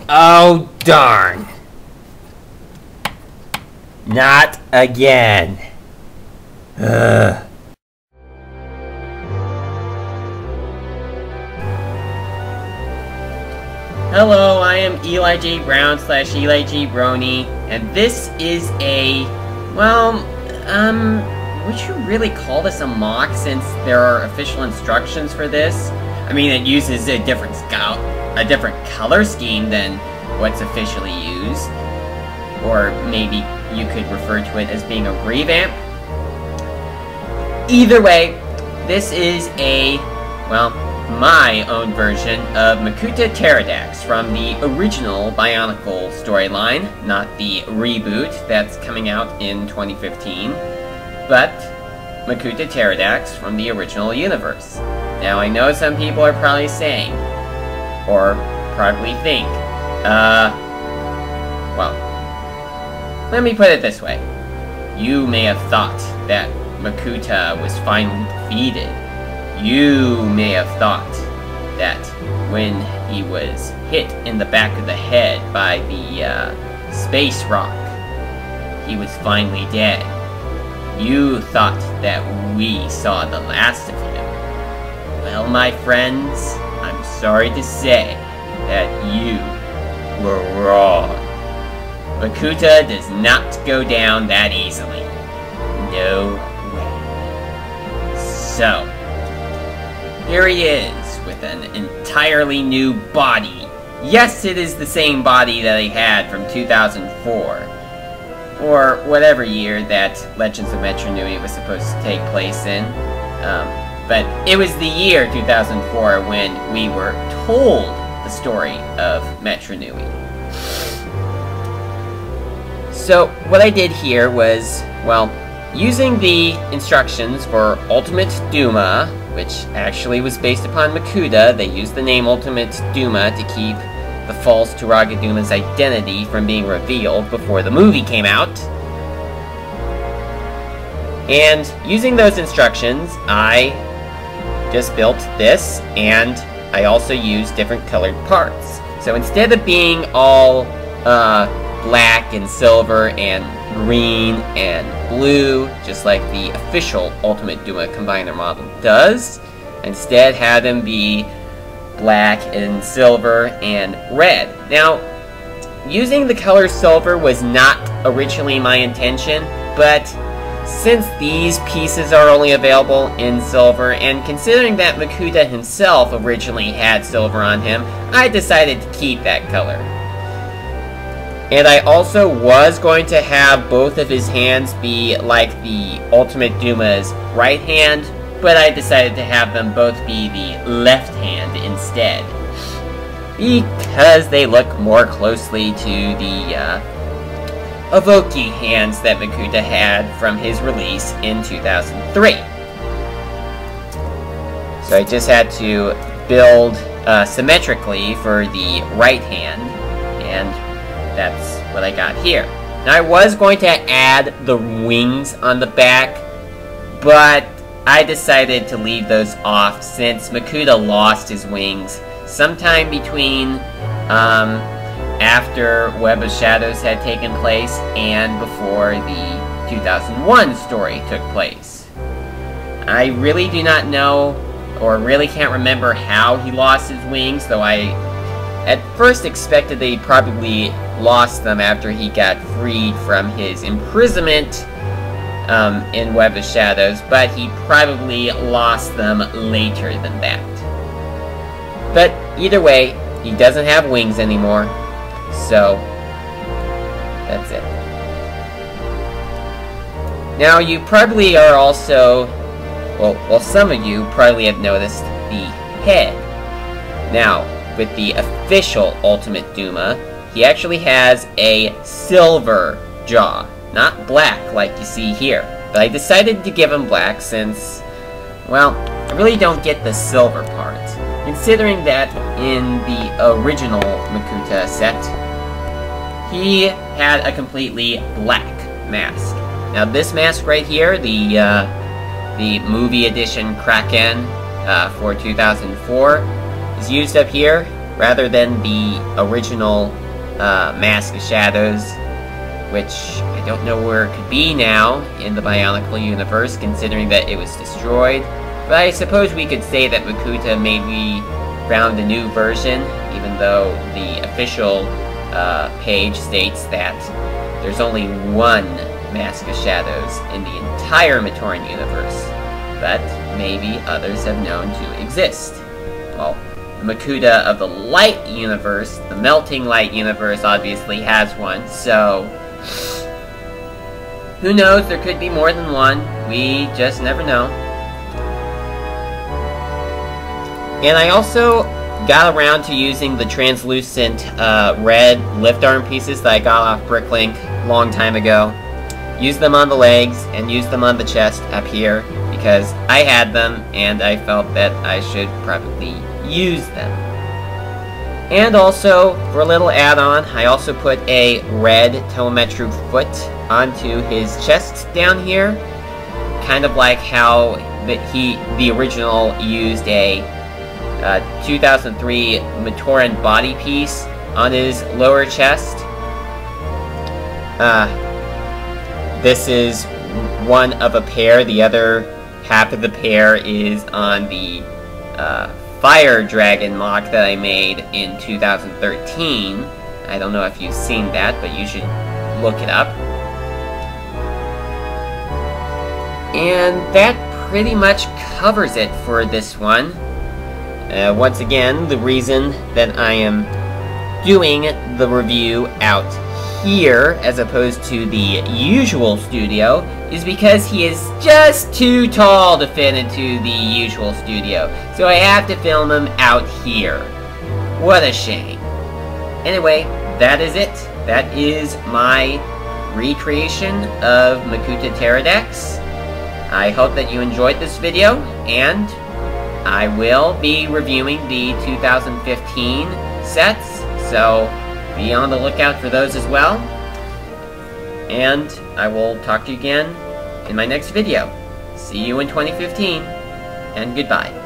Oh, darn. Not again. Ugh. Hello, I am Eli J. Brown / Eli G. Brony, and this is a, well, would you really call this a mock since there are official instructions for this? I mean, it uses a different color scheme than what's officially used. Or maybe you could refer to it as being a revamp. Either way, this is a, well, my own version of Makuta Teridax from the original Bionicle storyline, not the reboot that's coming out in 2015, but Makuta Teridax from the original universe. Now, I know some people are probably saying, or probably think, well, let me put it this way. You may have thought that Makuta was finally defeated. You may have thought that when he was hit in the back of the head by the space rock, he was finally dead. You thought that we saw the last of him. Well, my friends, I'm sorry to say that you were wrong. Makuta does not go down that easily. No way. So, here he is, with an entirely new body. Yes, it is the same body that he had from 2004. Or whatever year that Legends of Metro Nui was supposed to take place in. But it was the year 2004 when we were told the story of Metro Nui. So, what I did here was, well, using the instructions for Ultimate Duma, which actually was based upon Makuta. They used the name Ultimate Duma to keep the false Turaga Duma's identity from being revealed before the movie came out. And using those instructions, I just built this, and I also used different colored parts. So instead of being all black and silver and green and blue, just like the official Ultimate Duma Combiner model does, instead had them be black and silver and red. Now, using the color silver was not originally my intention, but since these pieces are only available in silver, and considering that Makuta himself originally had silver on him, I decided to keep that color. And I also was going to have both of his hands be like the Ultimate Duma's right hand, but I decided to have them both be the left hand instead, because they look more closely to the Evoki hands that Makuta had from his release in 2003. So I just had to build symmetrically for the right hand, and that's what I got here. Now, I was going to add the wings on the back, but I decided to leave those off since Makuta lost his wings sometime between after Web of Shadows had taken place and before the 2001 story took place. I really do not know, or really can't remember how he lost his wings, though I at first expected that he probably lost them after he got freed from his imprisonment in Web of Shadows, but he probably lost them later than that. But either way, he doesn't have wings anymore, so that's it. Now, you probably are also, well, some of you probably have noticed the head. Now, with the official Ultimate Duma, he actually has a silver jaw, not black like you see here. But I decided to give him black since, well, I really don't get the silver part, considering that in the original Makuta set, he had a completely black mask. Now this mask right here, the movie edition Kraken for 2004, is used up here, rather than the original Mask of Shadows, which I don't know where it could be now in the Bionicle universe, considering that it was destroyed. But I suppose we could say that Makuta maybe found a new version, even though the official page states that there's only one Mask of Shadows in the entire Matoran universe. But maybe others have known to exist. Well, the Makuta of the Light universe, the Melting Light universe, obviously has one, so who knows, there could be more than one. We just never know. And I also got around to using the translucent red lift arm pieces that I got off Bricklink a long time ago. Used them on the legs and used them on the chest up here because I had them and I felt that I should probably use them. And also, for a little add-on, I also put a red Tometru foot onto his chest down here. Kind of like how the original used a 2003 Matoran body piece on his lower chest. This is one of a pair. The other half of the pair is on the Fire Dragon mock that I made in 2013. I don't know if you've seen that, but you should look it up. And that pretty much covers it for this one. Once again, the reason that I am doing the review out here as opposed to the usual studio is because he is just too tall to fit into the usual studio. So I have to film him out here. What a shame. Anyway, that is it. That is my recreation of Makuta Teridax. I hope that you enjoyed this video, and I will be reviewing the 2015 sets, so be on the lookout for those as well. And I will talk to you again in my next video. See you in 2015, and goodbye.